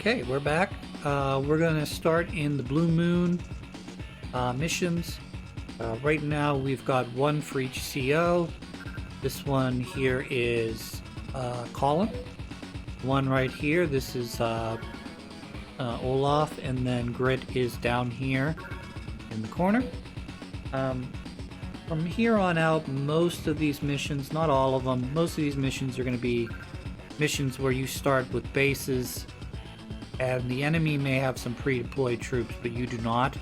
Okay, we're back. We're gonna start in the Blue Moon missions. Right now we've got one for each CO. This one here is Colin. One right here, this is Olaf, and then Grit is down here in the corner. From here on out, most of these missions, not all of them, most of these missions are going to be missions where you start with bases, and the enemy may have some pre-deployed troops, but you do not.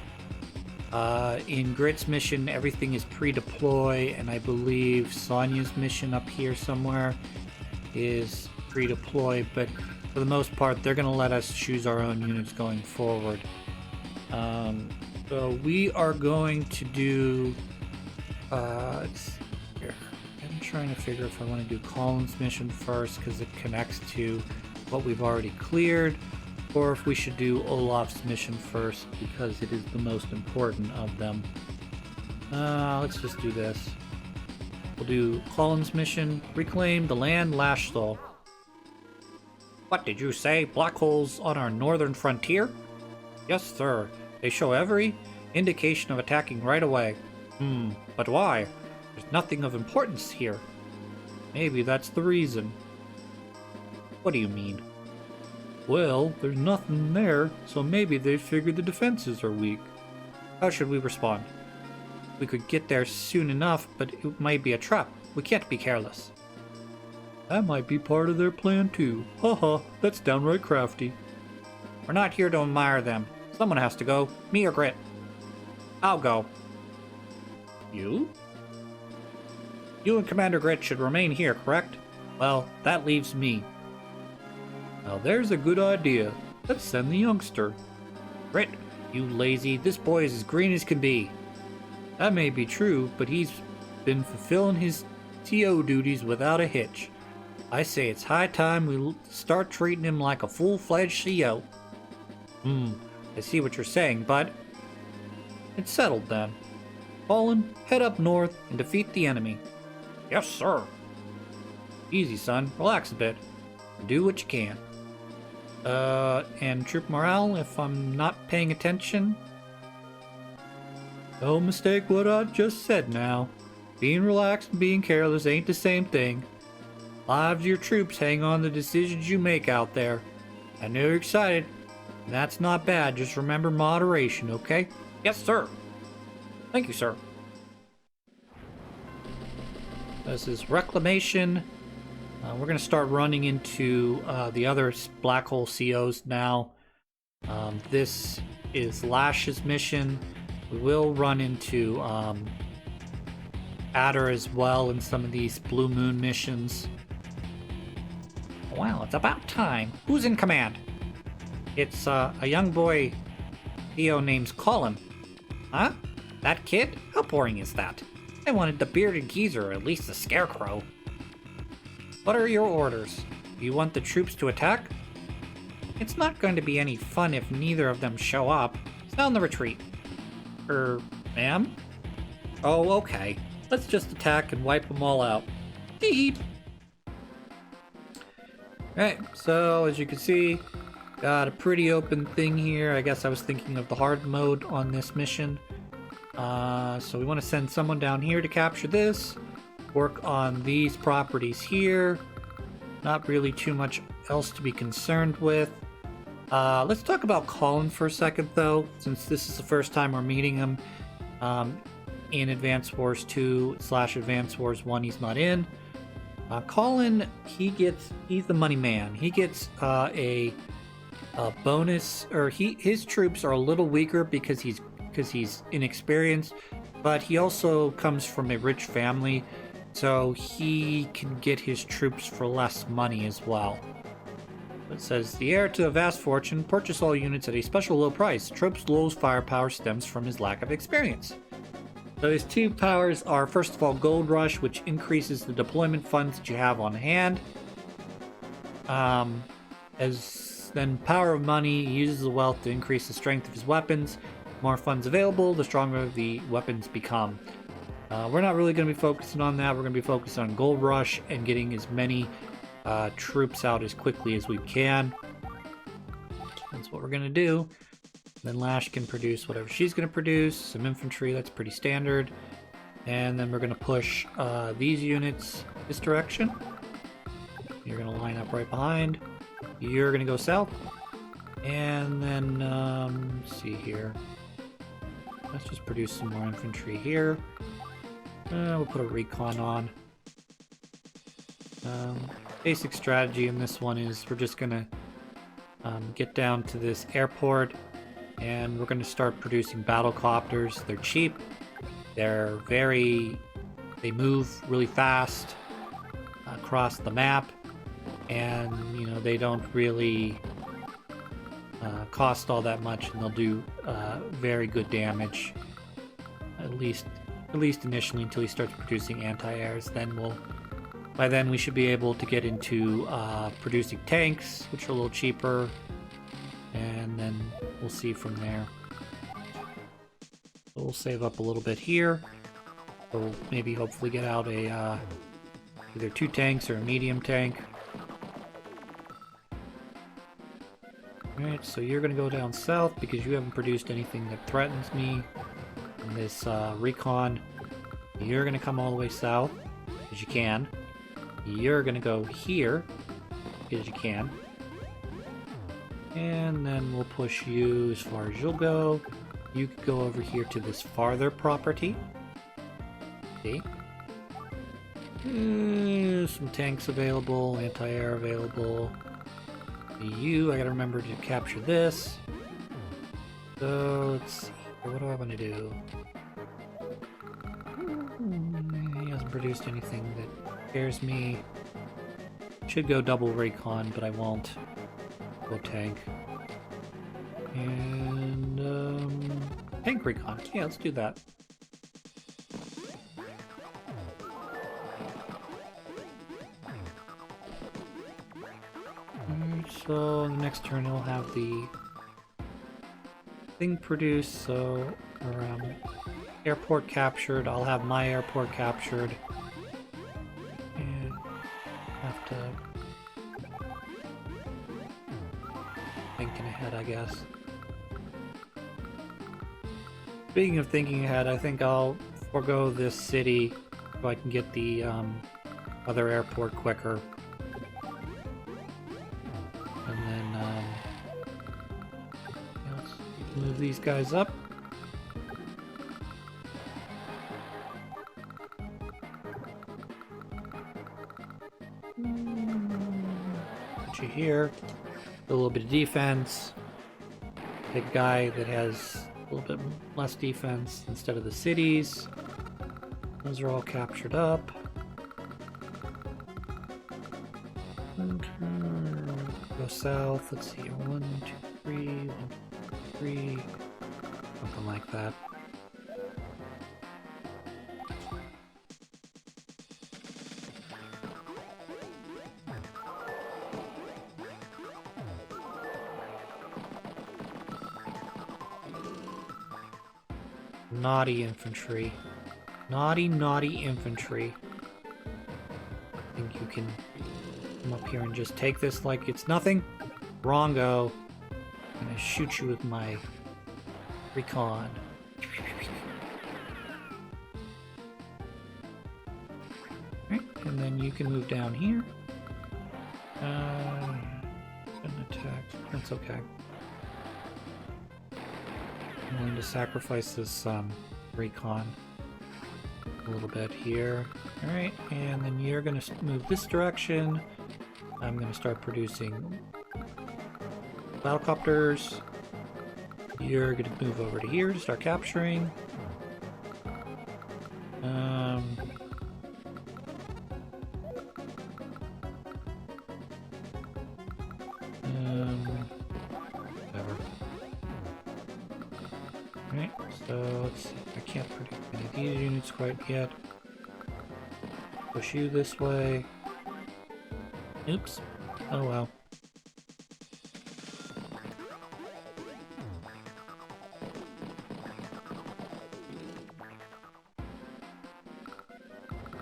In Grit's mission, everything is pre-deploy, and I believe Sonya's mission up here somewhere is pre-deploy, but for the most part, they're going to let us choose our own units going forward. So we are going to do... here. I'm trying to figure if I want to do Colin's mission first because it connects to what we've already cleared, or if we should do Olaf's mission first because it is the most important of them. Let's just do this. We'll do Colin's mission, reclaim the land Lashthal. What did you say? Black holes on our northern frontier? Yes, sir. They show every indication of attacking right away. But why? There's nothing of importance here. Maybe that's the reason. What do you mean? Well, there's nothing there, so maybe they figured the defenses are weak. How should we respond? We could get there soon enough, but it might be a trap. We can't be careless. That might be part of their plan too. Haha, that's downright crafty. We're not here to admire them. Someone has to go. Me or Grit? I'll go. You? You and Commander Grit should remain here, correct? Well, that leaves me. Now there's a good idea. Let's send the youngster. Grit, you lazy. This boy is as green as can be. That may be true, but he's been fulfilling his TO duties without a hitch. I say it's high time we start treating him like a full-fledged CO. I see what you're saying, bud. It's settled then. Colin, head up north and defeat the enemy. Yes, sir. Easy, son. Relax a bit. Do what you can. And troop morale, if I'm not paying attention. Don't mistake what I just said now. Being relaxed and being careless ain't the same thing. Lives of your troops hang on the decisions you make out there. I know you're excited. And that's not bad. Just remember moderation, okay? Yes, sir. Thank you, sir. This is Reclamation. We're going to start running into the other black hole COs now. This is Lash's mission. We will run into Adder as well in some of these Blue Moon missions. Well, it's about time. Who's in command? It's a young boy CO named Colin. Huh? That kid? How boring is that? I wanted the bearded geezer, or at least the scarecrow. What are your orders? Do you want the troops to attack? It's not going to be any fun if neither of them show up. Sound the retreat. Ma'am? Oh, okay. Let's just attack and wipe them all out. Deep. Alright, so as you can see, got a pretty open thing here. I guess I was thinking of the hard mode on this mission. So we want to send someone down here to capture this. Work on these properties here. Not really too much else to be concerned with. Let's talk about Colin for a second, though, since this is the first time we're meeting him in Advance Wars 2 / Advance Wars 1. He's not in. Colin, he's the money man. He gets a bonus, or his troops are a little weaker because he's inexperienced, but he also comes from a rich family, so he can get his troops for less money as well. It says, the heir to a vast fortune, purchase all units at a special low price. Troops' low firepower stems from his lack of experience. So his two powers are, first of all, Gold Rush, which increases the deployment funds that you have on hand. Then Power of Money, he uses the wealth to increase the strength of his weapons. More funds available, the stronger the weapons become. We're not really going to be focusing on that. We're going to be focused on Gold Rush and getting as many troops out as quickly as we can. That's what we're going to do. Then Lash can produce whatever she's going to produce. Some infantry, that's pretty standard. And then we're going to push these units this direction. You're going to line up right behind. You're going to go south. And then, let's see here. Let's just produce some more infantry here. We'll put a recon on. Basic strategy in this one is we're just going to get down to this airport. And we're going to start producing battle copters. They're cheap. They move really fast across the map, and you know they don't really cost all that much, and they'll do very good damage. At least initially, until he starts producing anti-airs. By then we should be able to get into producing tanks, which are a little cheaper, and then we'll see from there. So we'll save up a little bit here. We'll maybe hopefully get out a either 2 tanks or a medium tank. Alright, so you're going to go down south because you haven't produced anything that threatens me in this recon. You're going to come all the way south, because you can. You're going to go here, because you can. And then we'll push you as far as you'll go. You could go over here to this farther property. See? Some tanks available, anti-air available. I gotta remember to capture this. So, let's see. What do I want to do? He hasn't produced anything that scares me. Should go double recon, but I won't. Go tank. And, tank recon. Yeah, let's do that. So, the next turn he'll have the thing produced, so, airport captured. I'll have my airport captured. And have to thinking ahead, I guess. Speaking of thinking ahead, I think I'll forego this city so I can get the other airport quicker. And then let's move these guys up. Put you here. A little bit of defense. Big guy that has a little bit less defense instead of the cities. Those are all captured up. Go south. Let's see here. 1, 2, 3. 1, 2, 3. Something like that. Naughty infantry. Naughty, naughty infantry. I think you can come up here and just take this like it's nothing. Wrongo. I'm gonna shoot you with my recon. Right, and then you can move down here. An attack. That's okay. I'm going to sacrifice this recon a little bit here. Alright, and then you're going to move this direction. I'm going to start producing battlecopters. You're going to move over to here to start capturing. Whatever. Right, so let's see. I can't produce any of these units quite yet. Push you this way. Oops. Oh well.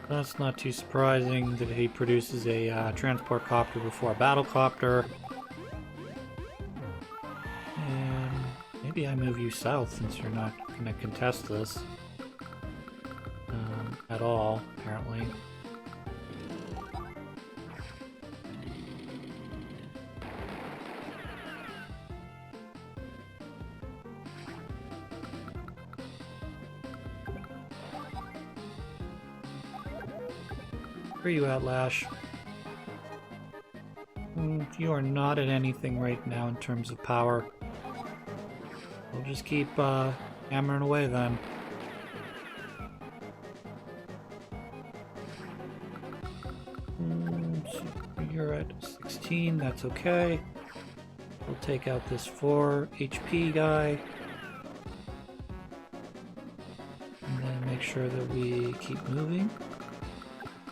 That's not too surprising that he produces a transport copter before a battle copter. move you south since you're not going to contest this at all, apparently. Where are you at, Lash? You are not at anything right now in terms of power. We'll just keep hammering away then. So you're at 16, that's okay. We'll take out this 4 HP guy. And then make sure that we keep moving.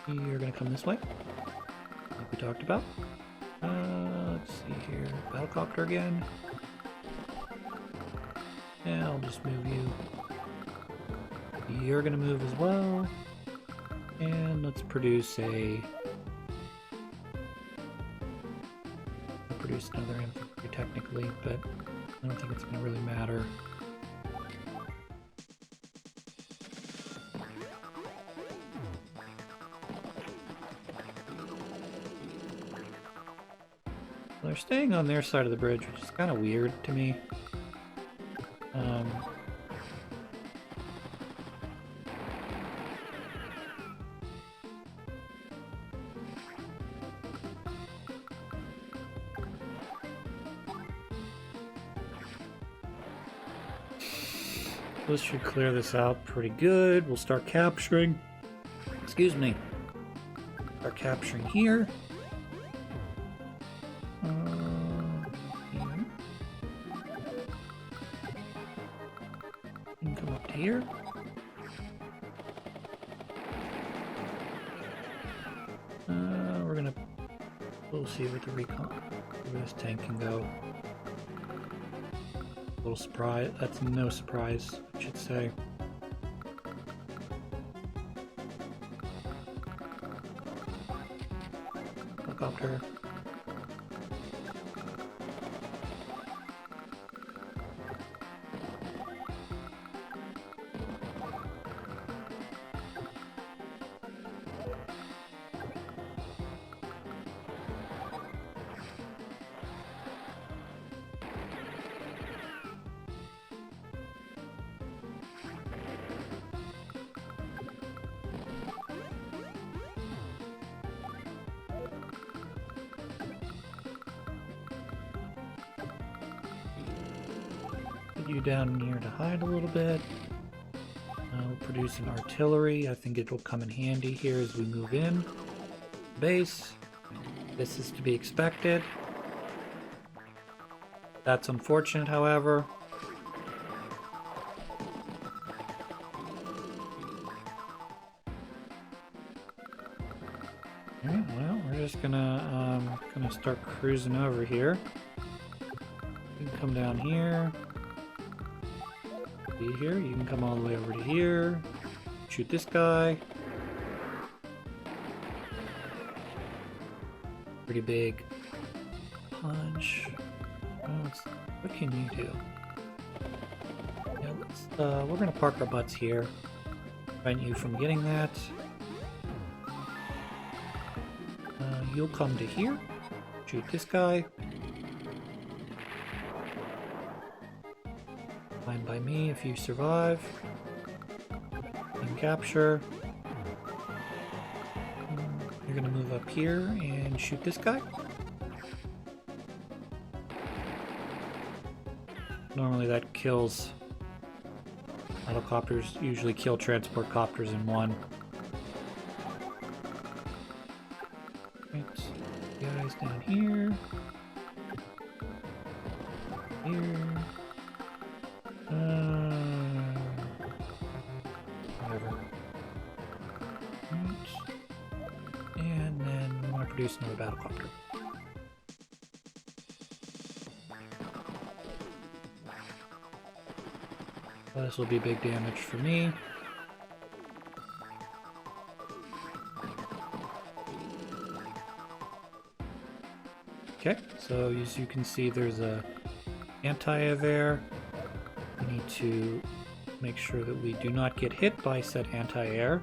You're gonna come this way, like we talked about. Let's see here, Battlecopter again. And I'll just move you. You're gonna move as well. And let's produce another infantry technically, but I don't think it's gonna really matter. They're staying on their side of the bridge, which is kind of weird to me. This should clear this out pretty good. We'll start capturing. Excuse me. Start capturing here. Here. We'll see what the recon, where this tank can go. A little surprise. That's no surprise, I should say. Helicopter. You down here to hide a little bit. We'll produce an artillery. I think it'll come in handy here as we move in. Base. This is to be expected. That's unfortunate, however. Alright, well, we're just gonna start cruising over here. You can come down here. Here, you can come all the way over to here, shoot this guy. Pretty big punch. What can you do? Yeah, we're gonna park our butts here, prevent you from getting that. You'll come to here, shoot this guy. Fine by me if you survive. And capture. You're gonna move up here and shoot this guy. Normally that kills helicopters, usually kill transport copters in one. Right, guys down here. Here. Whatever. Right. And then we want to produce another battlecopter. This will be big damage for me. Okay, so as you can see, there's a anti-air there. need to make sure that we do not get hit by said anti-air.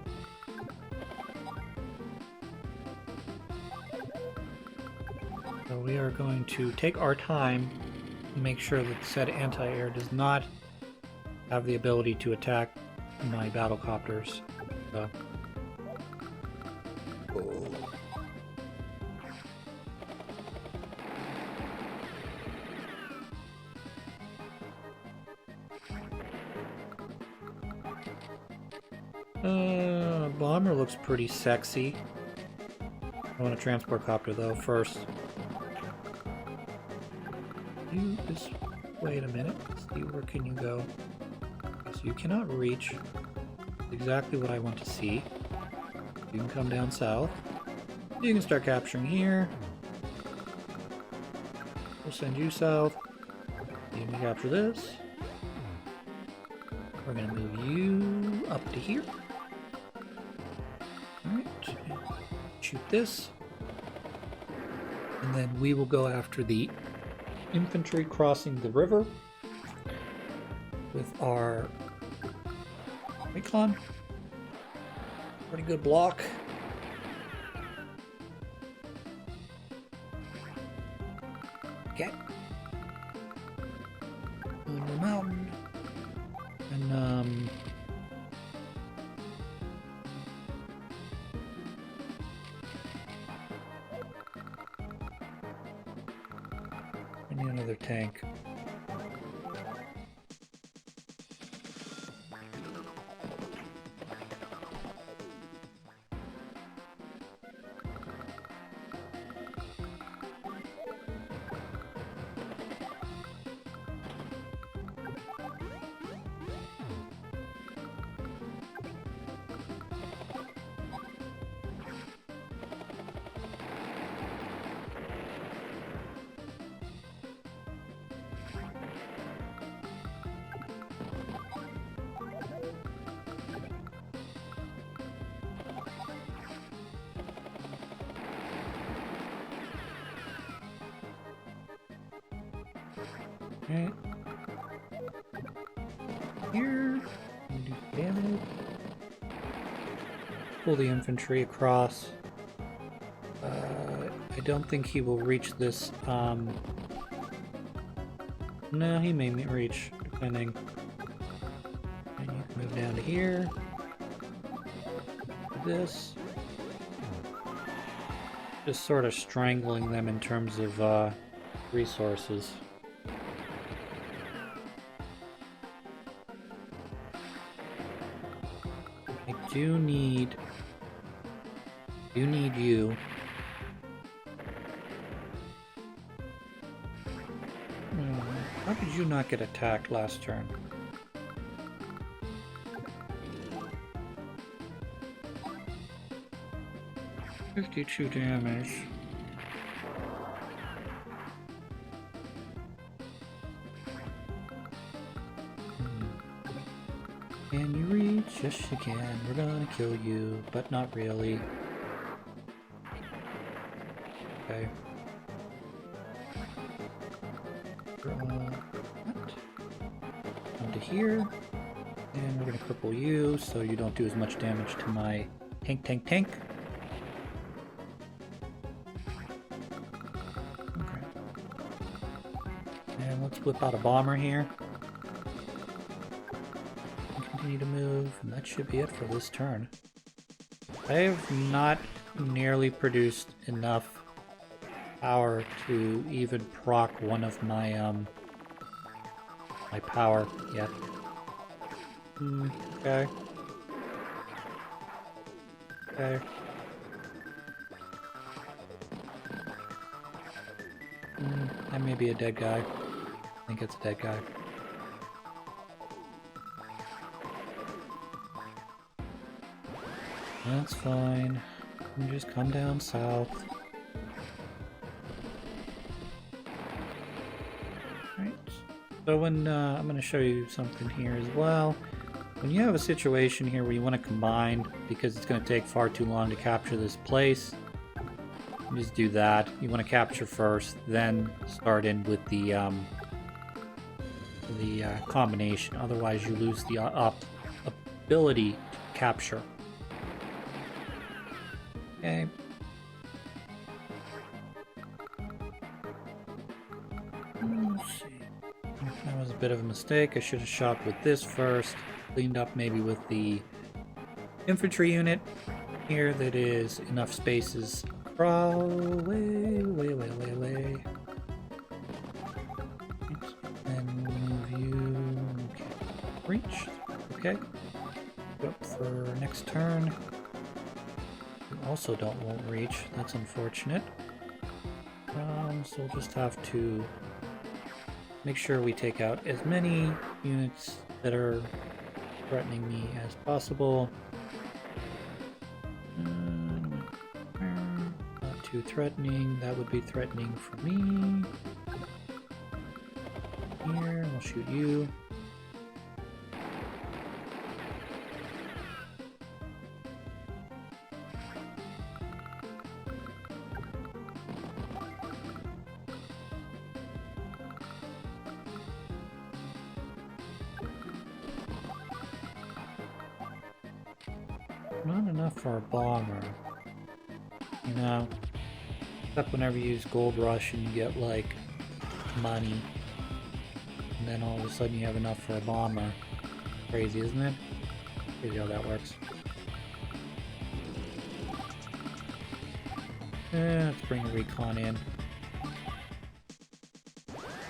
So we are going to take our time and make sure that said anti-air does not have the ability to attack my battlecopters. So. Bomber looks pretty sexy. I want a transport copter though first. You just wait a minute. Let's see, where can you go? So you cannot reach. Exactly what I want to see. You can come down south. You can start capturing here. We'll send you south. You can capture this. We're gonna move you up to here. Alright. Shoot this. And then we will go after the infantry crossing the river with our Recon. Pretty good block. Okay. On the mountain. And I need another tank. Okay. Here, do damage. Pull the infantry across. I don't think he will reach this. No, he may reach, depending. And you can move down to here. This. Just sort of strangling them in terms of resources. I do need you. How did you not get attacked last turn? $52 damage. Can you reach? Yes, you can. We're gonna kill you, but not really. Okay. Onto here. And we're gonna cripple you so you don't do as much damage to my tank. Okay. And let's whip out a bomber here. Continue to move, and that should be it for this turn. I have not nearly produced enough power to even proc one of my my power yet. Okay. Okay. That may be a dead guy. I think it's a dead guy. That's fine. You just come down south. Right. So when I'm going to show you something here as well. When you have a situation here where you want to combine because it's going to take far too long to capture this place, you just do that. You want to capture first, then start in with the the combination. Otherwise, you lose the ability to capture. Okay. Let's see. That was a bit of a mistake. I should have shot with this first. Cleaned up maybe with the infantry unit here. That is enough spaces. Crawl away, away, away, away, away. And move you. Okay. Reach. Okay. Up for next turn. You also won't reach. That's unfortunate. So we'll just have to make sure we take out as many units that are threatening me as possible. Not too threatening. That would be threatening for me. Here, we'll shoot you. Not enough for a bomber. You know, except whenever you use Gold Rush and you get like money, and then all of a sudden you have enough for a bomber. Crazy, isn't it? Crazy how that works. Let's bring a recon in.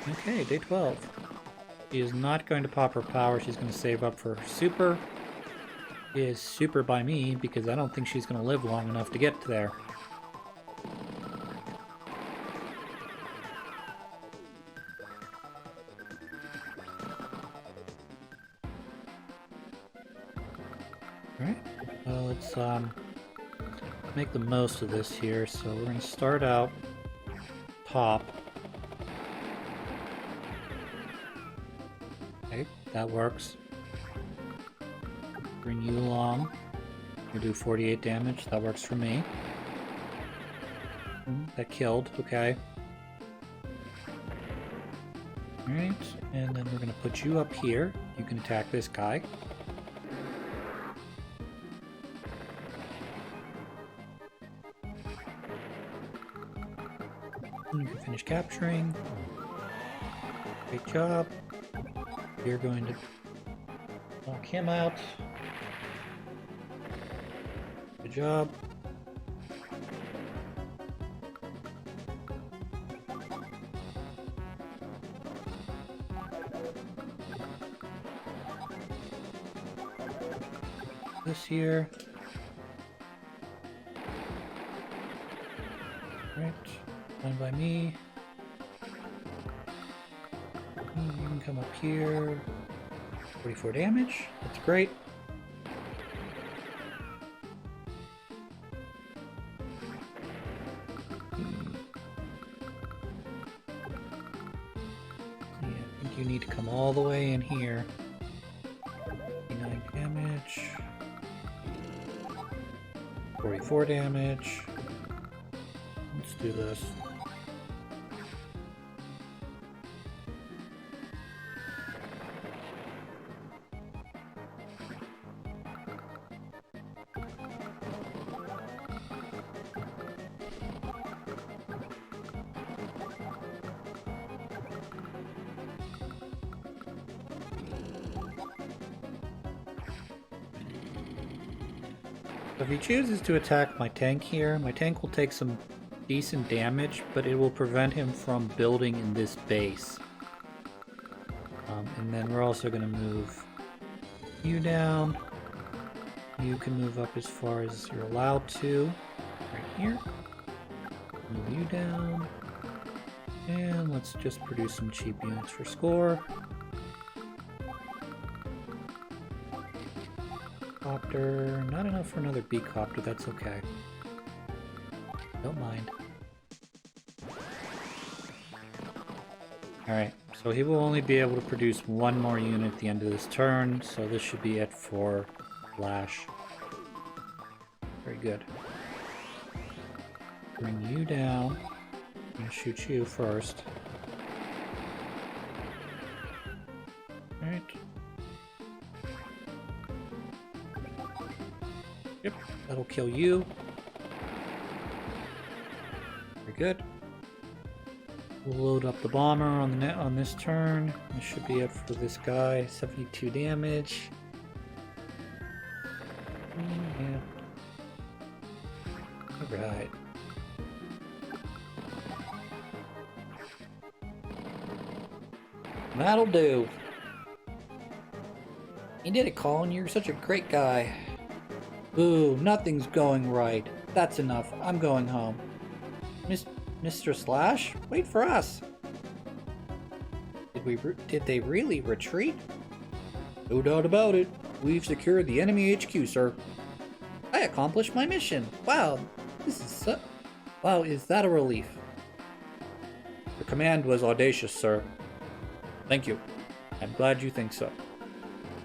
Okay, day 12. She is not going to pop her power. She's going to save up for her super. Is super by me because I don't think she's going to live long enough to get there. Alright, well let's make the most of this here. So we're going to start out top. Okay, that works. Bring you along. We do 48 damage. That works for me. That killed. Okay. Alright, and then we're going to put you up here. You can attack this guy. You can finish capturing. Great job. You're going to knock him out. Good job. This here. Right. Done by me. You can come up here. 44 damage. That's great. You need to come all the way in here. 59 damage. 44 damage. Let's do this. If he chooses to attack my tank here, my tank will take some decent damage, but it will prevent him from building in this base. And then we're also going to move you down. You can move up as far as you're allowed to. Right here. Move you down. And let's just produce some cheap units for score. Copter, not enough for another B copter, that's okay. Don't mind. Alright, so he will only be able to produce one more unit at the end of this turn, so this should be it for Flash. Very good. Bring you down. I'm gonna shoot you first. Yep, that'll kill you. Very good. We'll load up the bomber on the net on this turn. This should be it for this guy. 72 damage. Yeah. Alright. That'll do. You did it, Colin. You're such a great guy. Ooh, nothing's going right. That's enough. I'm going home. Mr. Slash, wait for us. Did they really retreat? No doubt about it. We've secured the enemy HQ, sir. I accomplished my mission. Wow, wow, is that a relief? Your command was audacious, sir. Thank you. I'm glad you think so.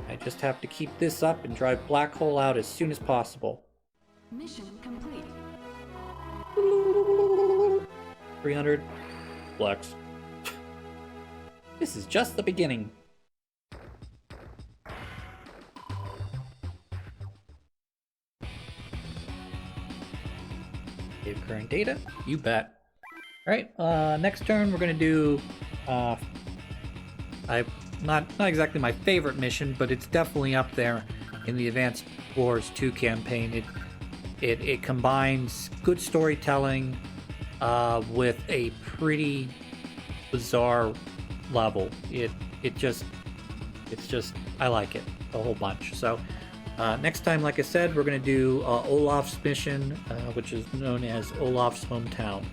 I just have to keep this up and drive Black Hole out as soon as possible. Mission complete. 300. Flex. This is just the beginning. Save current data? You bet. Alright, next turn we're gonna do, not exactly my favorite mission, but it's definitely up there in the Advanced Wars 2 campaign. It combines good storytelling with a pretty bizarre level. It's just I like it a whole bunch. So next time, like I said, we're gonna do Olaf's mission, which is known as Olaf's Hometown.